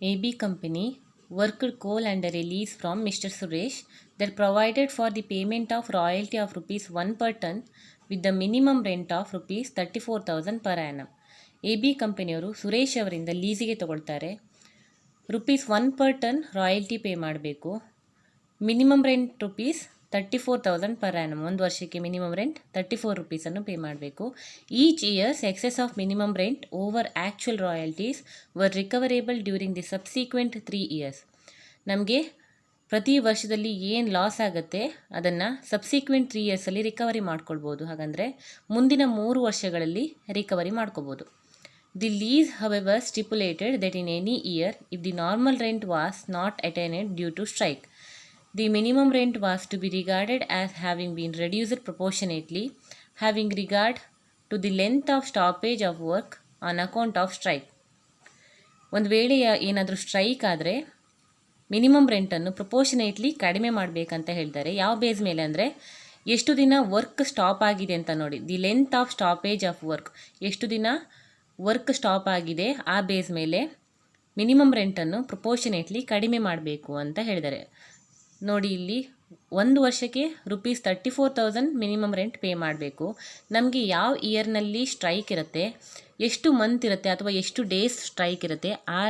AB Company worked coal under a lease from Mr. Suresh that provided for the payment of royalty of rupees 1 per ton with the minimum rent of rupees 34,000 per annum. AB ಕಂಪನಿಯವರು ಸುರೇಶ್ ಅವರಿಂದ ಲೀಸಿಗೆ ತಗೊಳ್ತಾರೆ. Rupees 1 per ton royalty pay ಮಾಡಬೇಕು. Minimum rent rupees 34,000 per annum. ಒಂದು ವರ್ಷಕ್ಕೆ minimum rent 34 ರುಪೀಸನ್ನು pay ಮಾಡಬೇಕು. Each years excess of minimum rent over actual royalties were recoverable during the subsequent 3 years. ನಮಗೆ ಪ್ರತಿ ವರ್ಷದಲ್ಲಿ ಏನು ಲಾಸ್ ಆಗುತ್ತೆ ಅದನ್ನು ಸಬ್ಸಿಕ್ವೆಂಟ್ 3 ಇಯರ್ಸಲ್ಲಿ ರಿಕವರಿ ಮಾಡ್ಕೊಳ್ಬೋದು. ಹಾಗಂದರೆ ಮುಂದಿನ 3 ವರ್ಷಗಳಲ್ಲಿ ರಿಕವರಿ ಮಾಡ್ಕೋಬೋದು. The lease however stipulated that in any year if the normal rent was not attained due to strike, the minimum rent was to be regarded as having been reduced proportionately, having regard to the length of stoppage of work on account of strike. ಒಂದು ವೇಳೆ ಏನಾದರೂ strike ಆದರೆ minimum ರೆಂಟನ್ನು proportionately ಕಡಿಮೆ ಮಾಡಬೇಕಂತ ಹೇಳ್ತಾರೆ. ಯಾವ base ಮೇಲೆ ಅಂದರೆ ಎಷ್ಟು ದಿನ ವರ್ಕ್ ಸ್ಟಾಪ್ ಆಗಿದೆ ಅಂತ ನೋಡಿ. The length of stoppage of work, ಎಷ್ಟು ದಿನ ವರ್ಕ್ ಸ್ಟಾಪ್ ಆಗಿದೆ ಆ ಬೇಸ್ ಮೇಲೆ ಮಿನಿಮಮ್ ರೆಂಟನ್ನು ಪ್ರಪೋರ್ಷನೇಟ್ಲಿ ಕಡಿಮೆ ಮಾಡಬೇಕು ಅಂತ ಹೇಳಿದ್ದಾರೆ. ನೋಡಿ, ಇಲ್ಲಿ ಒಂದು ವರ್ಷಕ್ಕೆ ರುಪೀಸ್ 34,000 ಮಿನಿಮಮ್ ರೆಂಟ್ ಪೇ ಮಾಡಬೇಕು. ನಮಗೆ ಯಾವ ಇಯರ್ನಲ್ಲಿ ಸ್ಟ್ರೈಕ್ ಇರುತ್ತೆ, ಎಷ್ಟು ಮಂತ್ ಇರುತ್ತೆ ಅಥವಾ ಎಷ್ಟು ಡೇಸ್ ಸ್ಟ್ರೈಕ್ ಇರುತ್ತೆ ಆ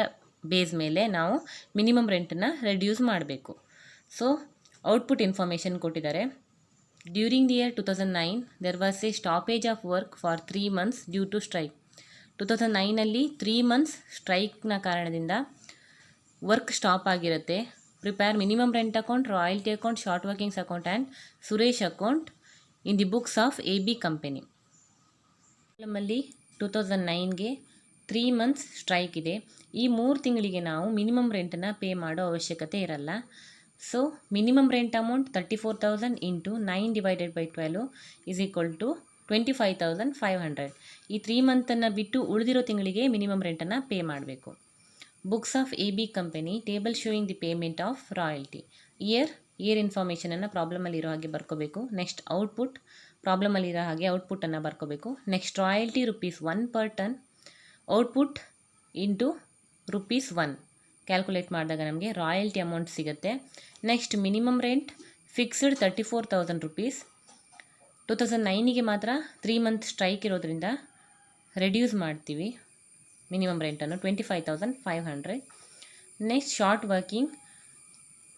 ಬೇಸ್ ಮೇಲೆ ನಾವು ಮಿನಿಮಮ್ ರೆಂಟನ್ನು ರೆಡ್ಯೂಸ್ ಮಾಡಬೇಕು. ಸೊ ಔಟ್ಪುಟ್ ಇನ್ಫಾರ್ಮೇಷನ್ ಕೊಟ್ಟಿದ್ದಾರೆ. During the year 2009 there was a stoppage of work for 3 months due to strike. 2009ನಲ್ಲಿ 3 months ಸ್ಟ್ರೈಕ್ನ ಕಾರಣದಿಂದ ವರ್ಕ್ ಸ್ಟಾಪ್ ಆಗಿರುತ್ತೆ. Prepare minimum rent account, royalty account, short workings account and Suresh account in the books of AB company. ನಮ್ಮಲ್ಲಿ 2009ಗೆ 3 months strike ಇದೆ. ಈ 3 ತಿಂಗಳಿಗೆ ನಾವು ಮಿನಿಮಮ್ ರೆಂಟನ್ನು ಪೇ ಮಾಡೋ ಅವಶ್ಯಕತೆ ಇರಲ್ಲ. So minimum rent amount 34,000 into 9 divided by 12 is equal to 25,500. ಈ 3 ಮಂತನ್ನು ಬಿಟ್ಟು ಉಳಿದಿರೋ ತಿಂಗಳಿಗೆ ಮಿನಿಮಮ್ ರೆಂಟನ್ನು ಪೇ ಮಾಡಬೇಕು. Books of AB company table showing the payment of royalty. Year ಇನ್ಫಾರ್ಮೇಷನನ್ನು ಪ್ರಾಬ್ಲಮಲ್ಲಿರೋ ಹಾಗೆ ಬರ್ಕೋಬೇಕು. ನೆಕ್ಸ್ಟ್ ಔಟ್ಪುಟ್, ಪ್ರಾಬ್ಲಮಲ್ಲಿರೋ ಹಾಗೆ ಔಟ್ಪುಟ್ಟನ್ನು ಬರ್ಕೋಬೇಕು. Next royalty rupees 1 per ton, output into rupees 1 calculate ಮಾಡಿದಾಗ ನಮಗೆ ರಾಯಲ್ಟಿ ಅಮೌಂಟ್ ಸಿಗುತ್ತೆ. Next minimum rent fixed 34,000 rupees. 2009ಗೆ ಮಾತ್ರ 3 month ಸ್ಟ್ರೈಕ್ ಇರೋದ್ರಿಂದ ರೆಡ್ಯೂಸ್ ಮಾಡ್ತೀವಿ ಮಿನಿಮಮ್ ರೆಂಟನ್ನು 25,500. ನೆಕ್ಸ್ಟ್ ಶಾರ್ಟ್ ವರ್ಕಿಂಗ್,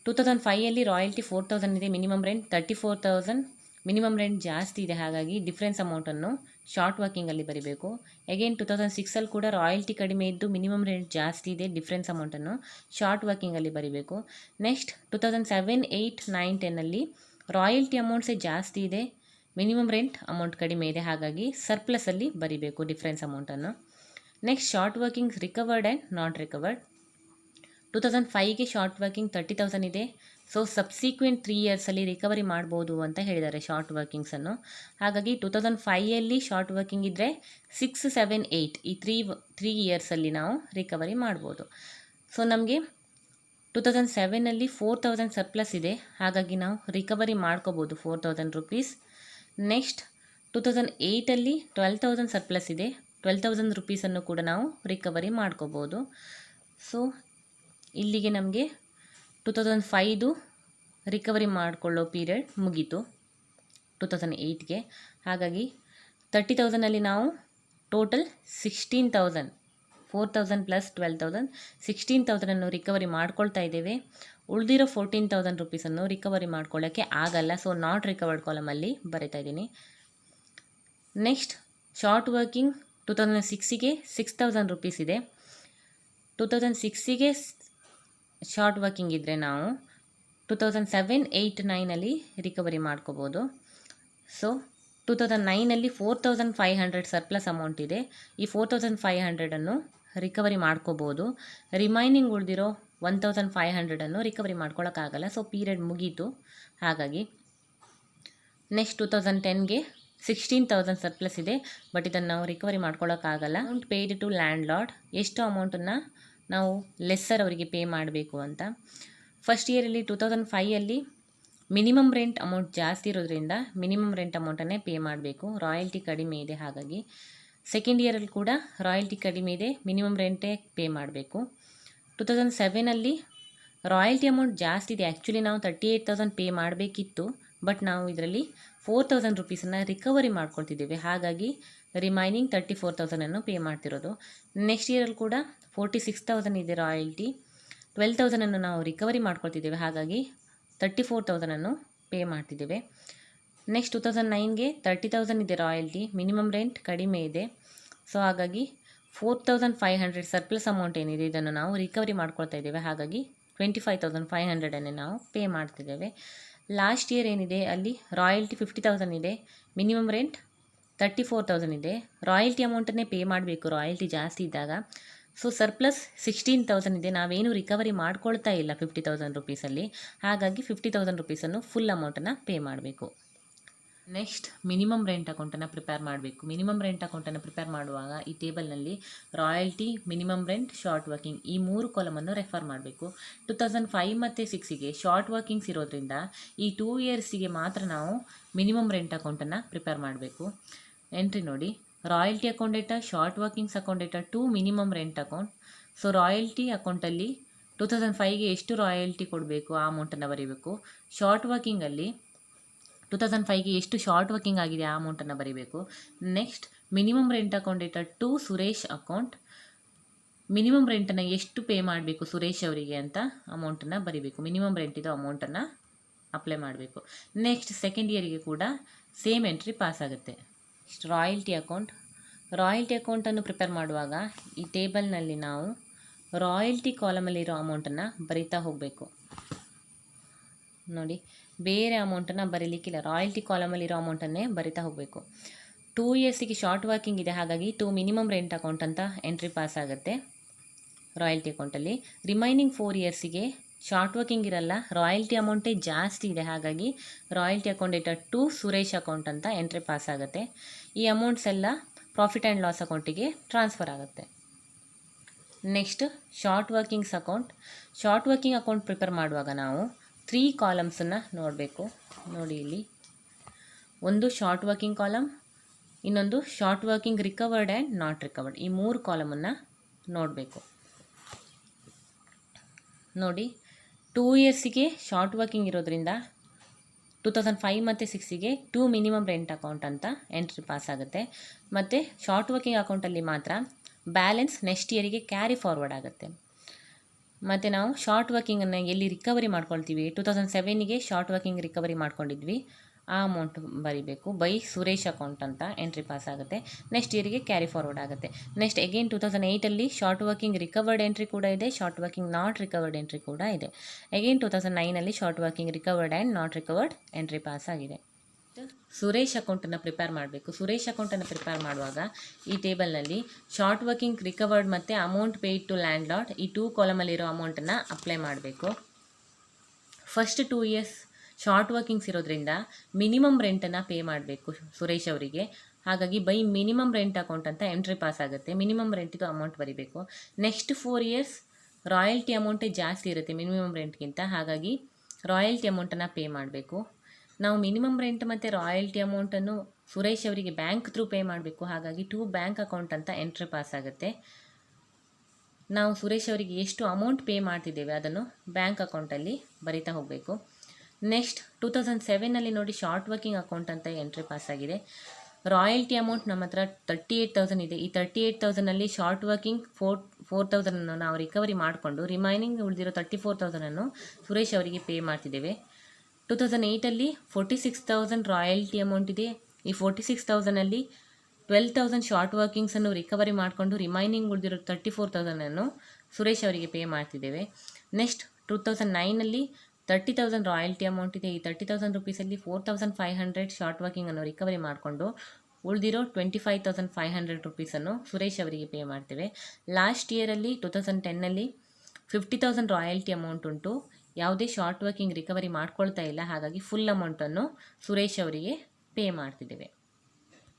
2005ಯಲ್ಲಿ ರಾಯಲ್ಟಿ 4,000 ಇದೆ, ಮಿನಿಮಮ್ ರೆಂಟ್ 34,000. ಮಿನಿಮಮ್ ರೆಂಟ್ ಜಾಸ್ತಿ ಇದೆ, ಹಾಗಾಗಿ ಡಿಫ್ರೆನ್ಸ್ ಅಮೌಂಟನ್ನು ಶಾರ್ಟ್ ವರ್ಕಿಂಗಲ್ಲಿ ಬರೀಬೇಕು. ಅಗೇನ್ 2006ಅಲ್ಲಿ ಕೂಡ ರಾಯಲ್ಟಿ ಕಡಿಮೆ ಇದ್ದು ಮಿನಿಮಮ್ ರೆಂಟ್ ಜಾಸ್ತಿ ಇದೆ, ಡಿಫ್ರೆನ್ಸ್ ಅಮೌಂಟನ್ನು ಶಾರ್ಟ್ ವರ್ಕಿಂಗಲ್ಲಿ ಬರೀಬೇಕು. ನೆಕ್ಸ್ಟ್ 2007, 8, 9, 10ಅಲ್ಲಿ ರಾಯಲ್ಟಿ ಅಮೌಂಟ್ಸೇ ಜಾಸ್ತಿ ಇದೆ, ಮಿನಿಮಮ್ ರೆಂಟ್ ಅಮೌಂಟ್ ಕಡಿಮೆ ಇದೆ, ಹಾಗಾಗಿ ಸರ್ಪ್ಲಸಲ್ಲಿ ಬರೀಬೇಕು ಡಿಫ್ರೆನ್ಸ್ ಅಮೌಂಟನ್ನು. Next short working recovered and not recovered. 2005ಗೆ ಶಾರ್ಟ್ ವರ್ಕಿಂಗ್ 30,000 ಇದೆ. ಸೊ ಸಬ್ಸಿಕ್ವೆಂಟ್ 3 ಇಯರ್ಸಲ್ಲಿ ರಿಕವರಿ ಮಾಡ್ಬೋದು ಅಂತ ಹೇಳಿದ್ದಾರೆ ಶಾರ್ಟ್ ವರ್ಕಿಂಗ್ಸನ್ನು. ಹಾಗಾಗಿ 2005ಯಲ್ಲಿ ಶಾರ್ಟ್ ವರ್ಕಿಂಗ್ ಇದ್ದರೆ 6, 7, 8 ಈ 3 ಇಯರ್ಸಲ್ಲಿ ನಾವು ರಿಕವರಿ ಮಾಡ್ಬೋದು. ಸೊ ನಮಗೆ 2007ನಲ್ಲಿ 4,000 ಸರ್ಪ್ಲಸ್ ಇದೆ, ಹಾಗಾಗಿ ನಾವು ರಿಕವರಿ ಮಾಡ್ಕೋಬೋದು 4,000 ರುಪೀಸ್. ನೆಕ್ಸ್ಟ್ 2008ಅಲ್ಲಿ 12,000 ಸರ್ಪ್ಲಸ್ ಇದೆ, 12,000 ರುಪೀಸನ್ನು ಕೂಡ ನಾವು ರಿಕವರಿ ಮಾಡ್ಕೋಬೋದು. ಸೊ ಇಲ್ಲಿಗೆ ನಮಗೆ 2005ದು ರಿಕವರಿ ಮಾಡಿಕೊಳ್ಳೋ ಪೀರಿಯಡ್ ಮುಗೀತು 2008ಗೆ. ಹಾಗಾಗಿ 30,000ಅಲ್ಲಿ ನಾವು ಟೋಟಲ್ 16,000, 4,000 ಪ್ಲಸ್ 12,000, 16,000ಅನ್ನು ರಿಕವರಿ ಮಾಡ್ಕೊಳ್ತಾ ಇದ್ದೇವೆ. ಉಳಿದಿರೋ 14,000 ರುಪೀಸನ್ನು ರಿಕವರಿ ಮಾಡ್ಕೊಳ್ಳೋಕ್ಕೆ ಆಗಲ್ಲ. ಸೊ ನಾಟ್ ರಿಕವರ್ಡ್ ಕಾಲಮಲ್ಲಿ ಬರಿತಾ ಇದ್ದೀನಿ. ನೆಕ್ಸ್ಟ್ ಶಾರ್ಟ್ ವರ್ಕಿಂಗ್ 2006ಗೆ 6,000 ರುಪೀಸ್ ಇದೆ. 2006ಗೆ ಶಾರ್ಟ್ ವರ್ಕಿಂಗ್ ಇದ್ದರೆ ನಾವು 2007, 8, 9ಅಲ್ಲಿ ರಿಕವರಿ ಮಾಡ್ಕೋಬೋದು. ಸೊ 2009ನಲ್ಲಿ 4,500 ಸರ್ಪ್ಲಸ್ ಅಮೌಂಟ್ ಇದೆ. ಈ 4,500ಅನ್ನು ರಿಕವರಿ ಮಾಡ್ಕೋಬೋದು. ರಿಮೈನಿಂಗ್ ಉಳಿದಿರೋ 1,500ಅನ್ನು ರಿಕವರಿ ಮಾಡ್ಕೊಳ್ಳೋಕ್ಕಾಗಲ್ಲ. ಸೊ ಪೀರಿಯಡ್ ಮುಗೀತು. ಹಾಗಾಗಿ ನೆಕ್ಸ್ಟ್ 2010ಗೆ 16,000 ಸರ್ಪ್ಲಸ್ ಇದೆ, ಬಟ್ ಇದನ್ನು ನಾವು ರಿಕವರಿ ಮಾಡ್ಕೊಳ್ಳೋಕ್ಕಾಗಲ್ಲ. Amount paid to landlord, ಎಷ್ಟು ಅಮೌಂಟನ್ನು ನಾವು ಲೆಸ್ಸರ್ ಅವರಿಗೆ ಪೇ ಮಾಡಬೇಕು ಅಂತ. ಫಸ್ಟ್ ಇಯರಲ್ಲಿ 2005ಅಲ್ಲಿ ಮಿನಿಮಮ್ ರೆಂಟ್ ಅಮೌಂಟ್ ಜಾಸ್ತಿ ಇರೋದ್ರಿಂದ ಮಿನಿಮಮ್ ರೆಂಟ್ ಅಮೌಂಟನ್ನೇ ಪೇ ಮಾಡಬೇಕು, ರಾಯಲ್ಟಿ ಕಡಿಮೆ ಇದೆ ಹಾಗಾಗಿ. ಸೆಕೆಂಡ್ ಇಯರಲ್ಲಿ ಕೂಡ ರಾಯಲ್ಟಿ ಕಡಿಮೆ ಇದೆ, ಮಿನಿಮಮ್ ರೆಂಟೇ ಪೇ ಮಾಡಬೇಕು. 2007 ರಾಯಲ್ಟಿ ಅಮೌಂಟ್ ಜಾಸ್ತಿ ಇದೆ. ಆ್ಯಕ್ಚುಲಿ ನಾವು 38,000 ಪೇ ಮಾಡಬೇಕಿತ್ತು, ಬಟ್ ನಾವು ಇದರಲ್ಲಿ 4,000 ರುಪೀಸನ್ನು ರಿಕವರಿ ಮಾಡ್ಕೊಳ್ತಿದ್ದೇವೆ. ಹಾಗಾಗಿ ರಿಮೈನಿಂಗ್ 34,000 ಪೇ ಮಾಡ್ತಿರೋದು. ನೆಕ್ಸ್ಟ್ ಇಯರಲ್ಲಿ ಕೂಡ 46,000 ಇದೆ ರಾಯಲ್ಟಿ, 12,000 ನಾವು ರಿಕವರಿ ಮಾಡ್ಕೊಳ್ತಿದ್ದೇವೆ. ಹಾಗಾಗಿ 34,000 ಪೇ ಮಾಡ್ತಿದ್ದೇವೆ. ನೆಕ್ಸ್ಟ್ 2009ಗೆ 30,000 ಇದೆ ರಾಯಲ್ಟಿ, ಮಿನಿಮಮ್ ರೆಂಟ್ ಕಡಿಮೆ ಇದೆ. ಸೊ ಹಾಗಾಗಿ 4,500 ಸರ್ಪ್ಲಸ್ ಅಮೌಂಟ್ ಏನಿದೆ ಇದನ್ನು ನಾವು ರಿಕವರಿ ಮಾಡ್ಕೊಳ್ತಾ ಇದ್ದೇವೆ. ಹಾಗಾಗಿ 25,500 ನಾವು ಪೇ ಮಾಡ್ತಿದ್ದೇವೆ. ಲಾಸ್ಟ್ ಇಯರ್ ಏನಿದೆ ಅಲ್ಲಿ ರಾಯಲ್ಟಿ 50,000 ಇದೆ, ಮಿನಿಮಮ್ ರೆಂಟ್ 34,000 ಇದೆ. ರಾಯಲ್ಟಿ ಅಮೌಂಟನ್ನೇ ಪೇ ಮಾಡಬೇಕು ರಾಯಲ್ಟಿ ಜಾಸ್ತಿ ಇದ್ದಾಗ. ಸೊ ಸರ್ಪ್ಲಸ್ 16,000 ಇದೆ. ನಾವೇನು ರಿಕವರಿ ಮಾಡ್ಕೊಳ್ತಾ ಇಲ್ಲ 50,000 ರುಪೀಸಲ್ಲಿ. ಹಾಗಾಗಿ 50,000 ರುಪೀಸನ್ನು ಫುಲ್ ಅಮೌಂಟನ್ನು ಪೇ ಮಾಡಬೇಕು. ನೆಕ್ಸ್ಟ್ ಮಿನಿಮಮ್ ರೆಂಟ್ ಅಕೌಂಟನ್ನು ಪ್ರಿಪೇರ್ ಮಾಡಬೇಕು. ಮಿನಿಮಮ್ ರೆಂಟ್ ಅಕೌಂಟನ್ನು ಪ್ರಿಪೇರ್ ಮಾಡುವಾಗ ಈ ಟೇಬಲ್ನಲ್ಲಿ royalty, minimum rent, short working ಈ 3 ಕಾಲಮನ್ನು ರೆಫರ್ ಮಾಡಬೇಕು. 2005 ಮತ್ತು 6ಗೆ ಶಾರ್ಟ್ ವರ್ಕಿಂಗ್ಸ್ ಇರೋದ್ರಿಂದ ಈ 2 ಇಯರ್ಸಿಗೆ ಮಾತ್ರ ನಾವು ಮಿನಿಮಮ್ ರೆಂಟ್ ಅಕೌಂಟನ್ನು ಪ್ರಿಪೇರ್ ಮಾಡಬೇಕು. ಎಂಟ್ರಿ ನೋಡಿ, royalty account data, short workings account data to minimum rent account. So royalty ಅಕೌಂಟಲ್ಲಿ 2005ಗೆ ಎಷ್ಟು ರಾಯಲ್ಟಿ ಕೊಡಬೇಕು ಆ ಅಮೌಂಟನ್ನು ಬರೀಬೇಕು. ಶಾರ್ಟ್ ವರ್ಕಿಂಗಲ್ಲಿ 2005ಗೆ ಎಷ್ಟು ಶಾರ್ಟ್ ವರ್ಕಿಂಗ್ ಆಗಿದೆ ಆ ಅಮೌಂಟನ್ನು ಬರೀಬೇಕು. Next minimum rent account data to Suresh account, minimum ರೆಂಟನ್ನು ಎಷ್ಟು ಪೇ ಮಾಡಬೇಕು ಸುರೇಶ್ ಅವರಿಗೆ ಅಂತ ಅಮೌಂಟನ್ನು ಬರೀಬೇಕು. ಮಿನಿಮಮ್ ರೆಂಟಿದು ಅಮೌಂಟನ್ನು ಅಪ್ಲೈ ಮಾಡಬೇಕು. ನೆಕ್ಸ್ಟ್ ಸೆಕೆಂಡ್ ಇಯರಿಗೆ ಕೂಡ ಸೇಮ್ ಎಂಟ್ರಿ ಪಾಸ್ ಆಗುತ್ತೆ. Next royalty account. ರಾಯಲ್ಟಿ ಅಕೌಂಟನ್ನು ಪ್ರಿಪೇರ್ ಮಾಡುವಾಗ ಈ ಟೇಬಲ್ನಲ್ಲಿ ನಾವು ರಾಯಲ್ಟಿ ಕಾಲಮಲ್ಲಿರೋ ಅಮೌಂಟನ್ನು ಬರೀತಾ ಹೋಗಬೇಕು. ನೋಡಿ, ಬೇರೆ ಅಮೌಂಟನ್ನು ಬರೀಲಿಕ್ಕಿಲ್ಲ, ರಾಯಲ್ಟಿ ಕಾಲಮಲ್ಲಿರೋ ಅಮೌಂಟನ್ನೇ ಬರಿತಾ ಹೋಗಬೇಕು. 2 ಇಯರ್ಸಿಗೆ ಶಾರ್ಟ್ ವರ್ಕಿಂಗ್ ಇದೆ, ಹಾಗಾಗಿ 2 ಮಿನಿಮಮ್ ರೆಂಟ್ ಅಕೌಂಟ್ ಅಂತ ಎಂಟ್ರಿ ಪಾಸ್ ಆಗುತ್ತೆ ರಾಯಲ್ಟಿ ಅಕೌಂಟಲ್ಲಿ. ರಿಮೈನಿಂಗ್ 4 ಇಯರ್ಸಿಗೆ ಶಾರ್ಟ್ ವರ್ಕಿಂಗ್ ಇರಲ್ಲ, ರಾಯಲ್ಟಿ ಅಮೌಂಟೇ ಜಾಸ್ತಿ ಇದೆ, ಹಾಗಾಗಿ royalty account data to Suresh account ಅಂತ ಎಂಟ್ರಿ ಪಾಸ್ ಆಗುತ್ತೆ. ಈ ಅಮೌಂಟ್ಸ್ ಎಲ್ಲ ಪ್ರಾಫಿಟ್ ಆ್ಯಂಡ್ ಲಾಸ್ ಅಕೌಂಟಿಗೆ ಟ್ರಾನ್ಸ್ಫರ್ ಆಗುತ್ತೆ. Next short workings account. Short working account prepare ಮಾಡುವಾಗ ನಾವು 3 ಕಾಲಮ್ಸನ್ನು ನೋಡಬೇಕು. ನೋಡಿ, ಇಲ್ಲಿ ಒಂದು ಶಾರ್ಟ್ ವರ್ಕಿಂಗ್ ಕಾಲಮ್, ಇನ್ನೊಂದು short working recovered and not recovered. ಈ 3 ಕಾಲಮನ್ನು ನೋಡಬೇಕು. ನೋಡಿ, 2 ಇಯರ್ಸಿಗೆ ಶಾರ್ಟ್ ವರ್ಕಿಂಗ್ ಇರೋದ್ರಿಂದ 2005 ಮತ್ತು 6ಗೆ 2 ಮಿನಿಮಮ್ ರೆಂಟ್ ಅಕೌಂಟ್ ಅಂತ ಎಂಟ್ರಿ ಪಾಸ್ ಆಗುತ್ತೆ. ಮತ್ತು ಶಾರ್ಟ್ ವರ್ಕಿಂಗ್ ಅಕೌಂಟಲ್ಲಿ ಮಾತ್ರ ಬ್ಯಾಲೆನ್ಸ್ ನೆಕ್ಸ್ಟ್ ಇಯರಿಗೆ ಕ್ಯಾರಿ ಫಾರ್ವರ್ಡ್ ಆಗುತ್ತೆ. ಮತ್ತು ನಾವು ಶಾರ್ಟ್ ವರ್ಕಿಂಗನ್ನು ಎಲ್ಲಿ ರಿಕವರಿ ಮಾಡ್ಕೊಳ್ತೀವಿ, 2007ಗೆ ಶಾರ್ಟ್ ವರ್ಕಿಂಗ್ ರಿಕವರಿ ಮಾಡ್ಕೊಂಡಿದ್ವಿ, ಆ ಅಮೌಂಟ್ ಬರೀಬೇಕು. ಬೈ ಸುರೇಶ್ ಅಕೌಂಟ್ ಅಂತ ಎಂಟ್ರಿ ಪಾಸ್ ಆಗುತ್ತೆ. ನೆಕ್ಸ್ಟ್ ಇಯರಿಗೆ ಕ್ಯಾರಿ ಫಾರ್ವರ್ಡ್ ಆಗುತ್ತೆ. ನೆಕ್ಸ್ಟ್ ಅಗೇನ್ 2008ಅಲ್ಲಿ ಶಾರ್ಟ್ ವರ್ಕಿಂಗ್ ರಿಕವರ್ಡ್ ಎಂಟ್ರಿ ಕೂಡ ಇದೆ, short working not recovered entry ಕೂಡ ಇದೆ. ಅಗೇನ್ 2009ಅಲ್ಲಿ short working recovered and not recovered entry pass ಆಗಿದೆ. ಸುರೇಶ್ ಅಕೌಂಟನ್ನು ಪ್ರಿಪೇರ್ ಮಾಡಬೇಕು. ಸುರೇಶ್ ಅಕೌಂಟನ್ನು ಪ್ರಿಪೇರ್ ಮಾಡುವಾಗ ಈ ಟೇಬಲ್ನಲ್ಲಿ ಶಾರ್ಟ್ ವರ್ಕಿಂಗ್ ರಿಕವರ್ಡ್ ಮತ್ತು amount paid to landlord ಈ 2 ಕಾಲಮಲ್ಲಿರೋ ಅಮೌಂಟನ್ನು ಅಪ್ಲೈ ಮಾಡಬೇಕು. ಫಸ್ಟ್ 2 ಇಯರ್ಸ್ ಶಾರ್ಟ್ ವರ್ಕಿಂಗ್ಸ್ ಇರೋದ್ರಿಂದ ಮಿನಿಮಮ್ ರೆಂಟನ್ನು ಪೇ ಮಾಡಬೇಕು ಸುರೇಶ್ ಅವರಿಗೆ. ಹಾಗಾಗಿ ಬೈ ಮಿನಿಮಮ್ ರೆಂಟ್ ಅಕೌಂಟ್ ಅಂತ ಎಂಟ್ರಿ ಪಾಸ್ ಆಗುತ್ತೆ. ಮಿನಿಮಮ್ ರೆಂಟಿದು ಅಮೌಂಟ್ ಬರೀಬೇಕು. ನೆಕ್ಸ್ಟ್ 4 ಇಯರ್ಸ್ ರಾಯಲ್ಟಿ ಅಮೌಂಟೇ ಜಾಸ್ತಿ ಇರುತ್ತೆ ಮಿನಿಮಮ್ ರೆಂಟ್ಗಿಂತ, ಹಾಗಾಗಿ ರಾಯಲ್ಟಿ ಅಮೌಂಟನ್ನು ಪೇ ಮಾಡಬೇಕು. ನಾವು ಮಿನಿಮಮ್ ರೆಂಟ್ ಮತ್ತು ರಾಯಲ್ಟಿ ಅಮೌಂಟನ್ನು ಸುರೇಶ್ ಅವರಿಗೆ ಬ್ಯಾಂಕ್ ಥ್ರೂ ಪೇ ಮಾಡಬೇಕು. ಹಾಗಾಗಿ 2 ಬ್ಯಾಂಕ್ ಅಕೌಂಟ್ ಅಂತ ಎಂಟ್ರಿ ಪಾಸ್ ಆಗುತ್ತೆ. ನಾವು ಸುರೇಶ್ ಅವರಿಗೆ ಎಷ್ಟು ಅಮೌಂಟ್ ಪೇ ಮಾಡ್ತಿದ್ದೇವೆ ಅದನ್ನು ಬ್ಯಾಂಕ್ ಅಕೌಂಟಲ್ಲಿ ಬರಿತಾ ಹೋಗಬೇಕು. ನೆಕ್ಸ್ಟ್ 2007ನಲ್ಲಿ ನೋಡಿ, ಶಾರ್ಟ್ ವರ್ಕಿಂಗ್ ಅಕೌಂಟ್ ಅಂತ ಎಂಟ್ರಿ ಪಾಸ್ ಆಗಿದೆ. ರಾಯಲ್ಟಿ ಅಮೌಂಟ್ ನಮ್ಮ ಹತ್ರ 38,000 ಇದೆ. ಈ 38,000ನಲ್ಲಿ ಶಾರ್ಟ್ ವರ್ಕಿಂಗ್ 4,000 ನಾವು ರಿಕವರಿ ಮಾಡಿಕೊಂಡು ರಿಮೈನಿಂಗ್ ಉಳಿದಿರೋ 34,000 ಸುರೇಶ್ ಅವರಿಗೆ ಪೇ ಮಾಡ್ತಿದ್ದೇವೆ. 2008ಅಲ್ಲಿ 46,000 ರಾಯಲ್ಟಿ ಅಮೌಂಟ್ ಇದೆ. ಈ 46,000ಅಲ್ಲಿ 12,000 ಶಾರ್ಟ್ ವರ್ಕಿಂಗ್ಸನ್ನು ರಿಕವರಿ ಮಾಡಿಕೊಂಡು ರಿಮೈನಿಂಗ್ ಉಳಿದಿರೋ 34,000 ಸುರೇಶ್ ಅವರಿಗೆ ಪೇ ಮಾಡ್ತಿದ್ದೇವೆ. ನೆಕ್ಸ್ಟ್ 2009ಅಲ್ಲಿ 30,000 ರಾಯಲ್ಟಿ ಅಮೌಂಟ್ ಇದೆ. ಈ 30,000 ರುಪೀಸಲ್ಲಿ 4,500 ಶಾರ್ಟ್ ವರ್ಕಿಂಗನ್ನು ರಿಕವರಿ ಮಾಡಿಕೊಂಡು ಉಳಿದಿರೋ 25,500 ರುಪೀಸನ್ನು ಸುರೇಶ್ ಅವರಿಗೆ ಪೇ ಮಾಡ್ತೇವೆ. ಲಾಸ್ಟ್ ಇಯರಲ್ಲಿ 2010ಅಲ್ಲಿ 50,000 ರಾಯಲ್ಟಿ ಅಮೌಂಟ್ ಉಂಟು. ಯಾವುದೇ ಶಾರ್ಟ್ ವರ್ಕಿಂಗ್ ರಿಕವರಿ ಮಾಡ್ಕೊಳ್ತಾ ಇಲ್ಲ, ಹಾಗಾಗಿ ಫುಲ್ ಅಮೌಂಟನ್ನು ಸುರೇಶ್ ಅವರಿಗೆ ಪೇ ಮಾಡ್ತಿದ್ದೇವೆ.